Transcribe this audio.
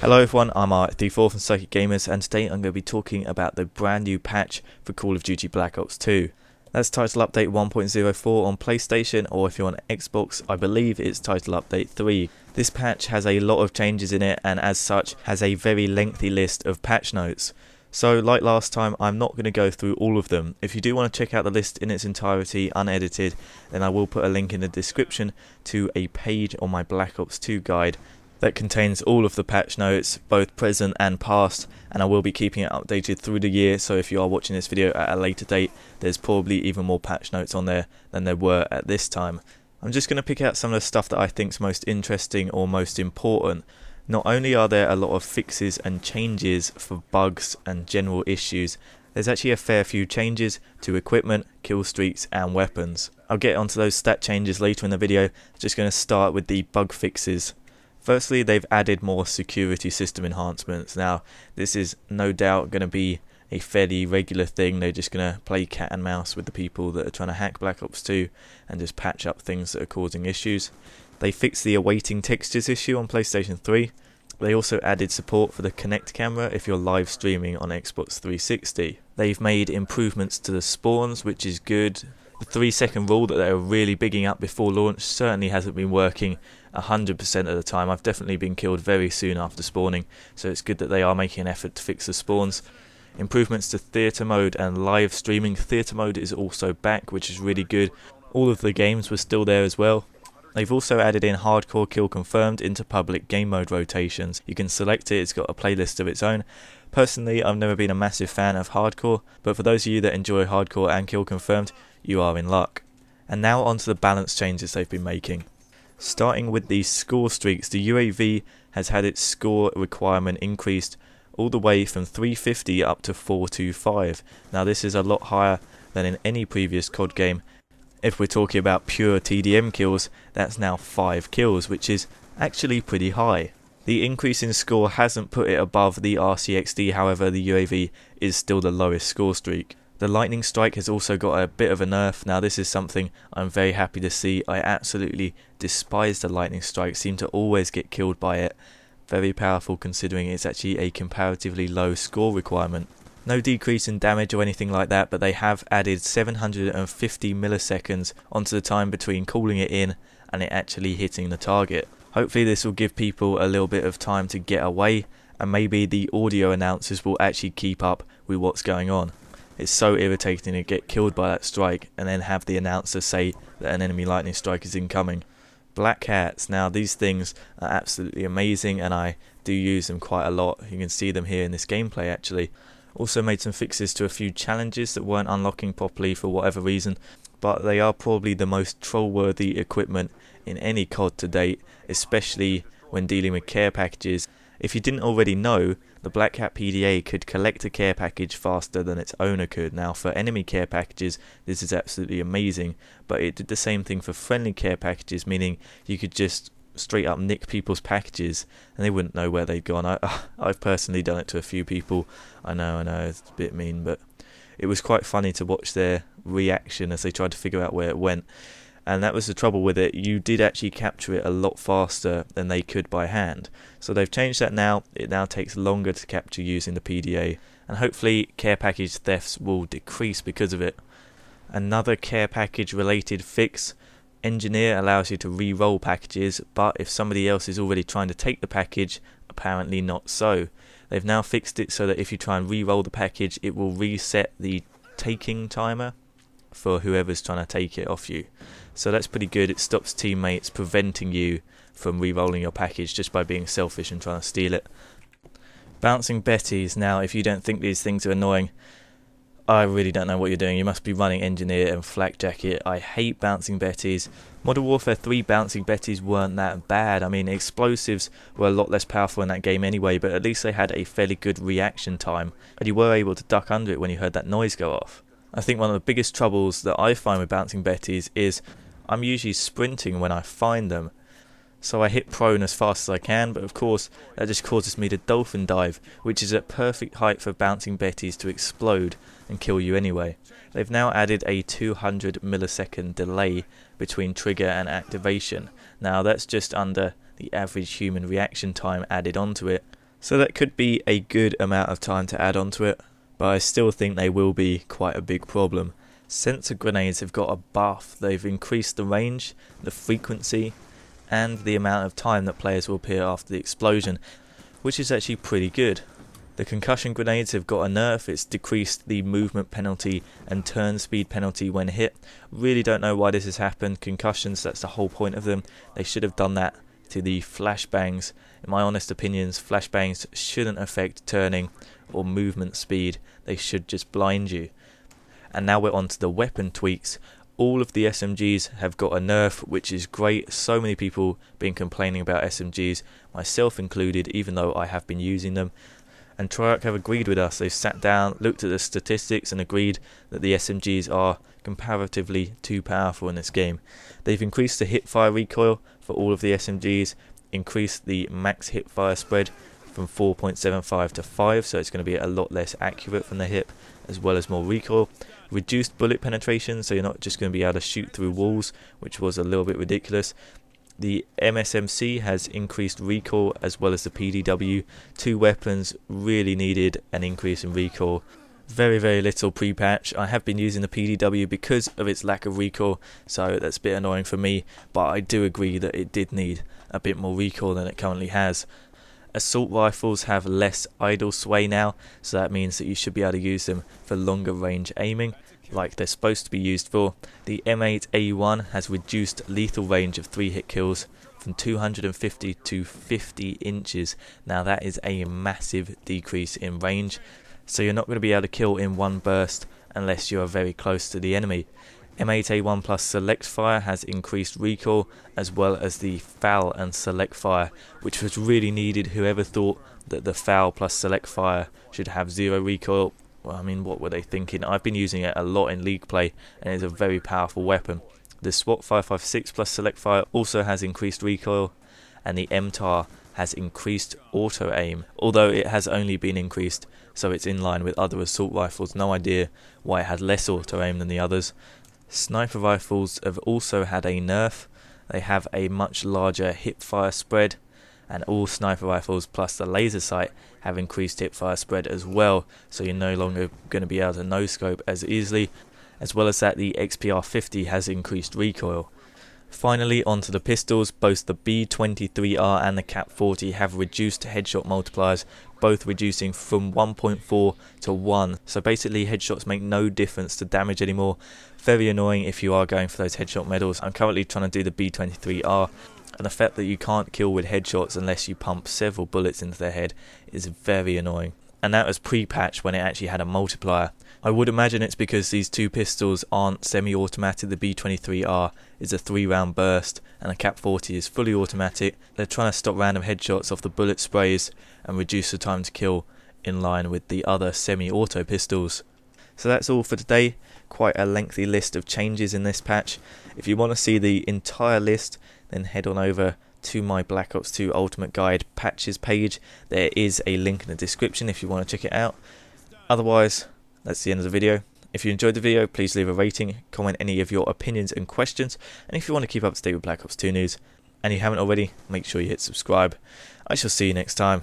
Hello everyone, I'm R34 from PsychicGamers, and today I'm going to be talking about the brand new patch for Call of Duty Black Ops 2. That's Title Update 1.04 on PlayStation, or if you're on Xbox, I believe it's Title Update 3. This patch has a lot of changes in it, and as such has a very lengthy list of patch notes. So like last time, I'm not going to go through all of them. If you do want to check out the list in its entirety, unedited, then I will put a link in the description to a page on my Black Ops 2 guide that contains all of the patch notes, both present and past, and I will be keeping it updated through the year, so if you are watching this video at a later date, there's probably even more patch notes on there than there were at this time. I'm just going to pick out some of the stuff that I think is most interesting or most important. Not only are there a lot of fixes and changes for bugs and general issues, there's actually a fair few changes to equipment, kill streaks and weapons. I'll get onto those stat changes later in the video. I'm just going to start with the bug fixes. Firstly, they've added more security system enhancements. Now, this is no doubt going to be a fairly regular thing. They're just going to play cat and mouse with the people that are trying to hack Black Ops 2 and just patch up things that are causing issues. They fixed the awaiting textures issue on PlayStation 3. They also added support for the Kinect camera if you're live streaming on Xbox 360. They've made improvements to the spawns, which is good. The 3-second rule that they were really bigging up before launch certainly hasn't been working 100% of the time. I've definitely been killed very soon after spawning, so it's good that they are making an effort to fix the spawns. Improvements to theatre mode and live streaming. Theatre mode is also back, which is really good. All of the games were still there as well. They've also added in hardcore kill confirmed into public game mode rotations. You can select it, it's got a playlist of its own. Personally, I've never been a massive fan of hardcore, but for those of you that enjoy hardcore and kill confirmed, you are in luck. And now onto the balance changes they've been making. Starting with the score streaks, the UAV has had its score requirement increased all the way from 350 up to 425. Now this is a lot higher than in any previous COD game. If we're talking about pure TDM kills, that's now 5 kills, which is actually pretty high. The increase in score hasn't put it above the RCXD, however the UAV is still the lowest score streak. The lightning strike has also got a bit of a nerf. Now this is something I'm very happy to see. I absolutely despise the lightning strike, seem to always get killed by it. Very powerful considering it's actually a comparatively low score requirement. No decrease in damage or anything like that, but they have added 750 milliseconds onto the time between calling it in and it actually hitting the target. Hopefully this will give people a little bit of time to get away, and maybe the audio announcers will actually keep up with what's going on. It's so irritating to get killed by that strike and then have the announcer say that an enemy lightning strike is incoming. Blackhat, now these things are absolutely amazing and I do use them quite a lot. You can see them here in this gameplay actually. Also made some fixes to a few challenges that weren't unlocking properly for whatever reason, but they are probably the most troll-worthy equipment in any COD to date, especially when dealing with care packages. If you didn't already know, the Blackhat PDA could collect a care package faster than its owner could. Now for enemy care packages this is absolutely amazing, but it did the same thing for friendly care packages, meaning you could just straight up nick people's packages and they wouldn't know where they'd gone. I've personally done it to a few people. I know it's a bit mean, but it was quite funny to watch their reaction as they tried to figure out where it went. And that was the trouble with it, you did actually capture it a lot faster than they could by hand. So they've changed that now, it now takes longer to capture using the PDA, and hopefully care package thefts will decrease because of it. Another care package related fix, Engineer allows you to re-roll packages, but if somebody else is already trying to take the package, apparently not so. They've now fixed it so that if you try and re-roll the package, it will reset the taking timer for whoever's trying to take it off you. So that's pretty good. It stops teammates preventing you from re-rolling your package just by being selfish and trying to steal it. Bouncing Betties. Now if you don't think these things are annoying, I really don't know what you're doing. You must be running Engineer and Flak Jacket. I hate Bouncing Betties. Modern Warfare 3 Bouncing Betties weren't that bad. I mean, explosives were a lot less powerful in that game anyway, but at least they had a fairly good reaction time, and you were able to duck under it when you heard that noise go off. I think one of the biggest troubles that I find with Bouncing Betties is I'm usually sprinting when I find them. So I hit prone as fast as I can, but of course that just causes me to dolphin dive, which is at perfect height for Bouncing Betties to explode and kill you anyway. They've now added a 200 millisecond delay between trigger and activation. Now that's just under the average human reaction time added onto it. So that could be a good amount of time to add onto it, but I still think they will be quite a big problem. Sensor grenades have got a buff. They've increased the range, the frequency, and the amount of time that players will appear after the explosion, which is actually pretty good. The concussion grenades have got a nerf. It's decreased the movement penalty and turn speed penalty when hit. Really don't know why this has happened. Concussions, that's the whole point of them. They should have done that to the flashbangs. In my honest opinions, flashbangs shouldn't affect turning or movement speed. They should just blind you. And now we're on to the weapon tweaks. All of the SMGs have got a nerf, which is great. So many people been complaining about SMGs, myself included, even though I have been using them. And Treyarch have agreed with us. They've sat down, looked at the statistics and agreed that the SMGs are comparatively too powerful in this game. They've increased the hipfire recoil for all of the SMGs, increased the max hipfire spread from 4.75 to 5, so it's going to be a lot less accurate from the hip, as well as more recoil. Reduced bullet penetration, so you're not just going to be able to shoot through walls, which was a little bit ridiculous. The MSMC has increased recoil as well as the PDW. Two weapons really needed an increase in recoil. Very little pre-patch. I have been using the PDW because of its lack of recoil, so that's a bit annoying for me, but I do agree that it did need a bit more recoil than it currently has. Assault rifles have less idle sway now, so that means that you should be able to use them for longer range aiming, like they're supposed to be used for. The M8A1 has reduced lethal range of 3-hit kills from 250 to 50 inches. Now that is a massive decrease in range, so you're not going to be able to kill in one burst unless you are very close to the enemy. M8A1 plus select fire has increased recoil, as well as the FAL and select fire, which was really needed. Whoever thought that the FAL plus select fire should have 0 recoil, well, I mean, what were they thinking? I've been using it a lot in league play, and it's a very powerful weapon. The SWAT 556 plus select fire also has increased recoil, and the MTAR has increased auto aim, although it has only been increased, so it's in line with other assault rifles. No idea why it had less auto aim than the others. Sniper rifles have also had a nerf. They have a much larger hipfire spread, and all sniper rifles plus the laser sight have increased hipfire spread as well, so you're no longer going to be able to no-scope as easily. As well as that, the XPR50 has increased recoil. Finally, onto the pistols. Both the B23R and the Cap 40 have reduced headshot multipliers, both reducing from 1.4 to 1. So basically headshots make no difference to damage anymore. Very annoying if you are going for those headshot medals. I'm currently trying to do the B23R, and the fact that you can't kill with headshots unless you pump several bullets into their head is very annoying. And that was pre-patch when it actually had a multiplier. I would imagine it's because these two pistols aren't semi-automatic. The B23R is a 3-round burst and the Cap 40 is fully automatic. They're trying to stop random headshots off the bullet sprays and reduce the time to kill in line with the other semi-auto pistols. So that's all for today. Quite a lengthy list of changes in this patch. If you want to see the entire list, then head on over to my Black Ops 2 Ultimate Guide patches page. There is a link in the description if you want to check it out. Otherwise, that's the end of the video. If you enjoyed the video, please leave a rating, comment any of your opinions and questions, and if you want to keep up to date with Black Ops 2 news, and you haven't already, make sure you hit subscribe. I shall see you next time.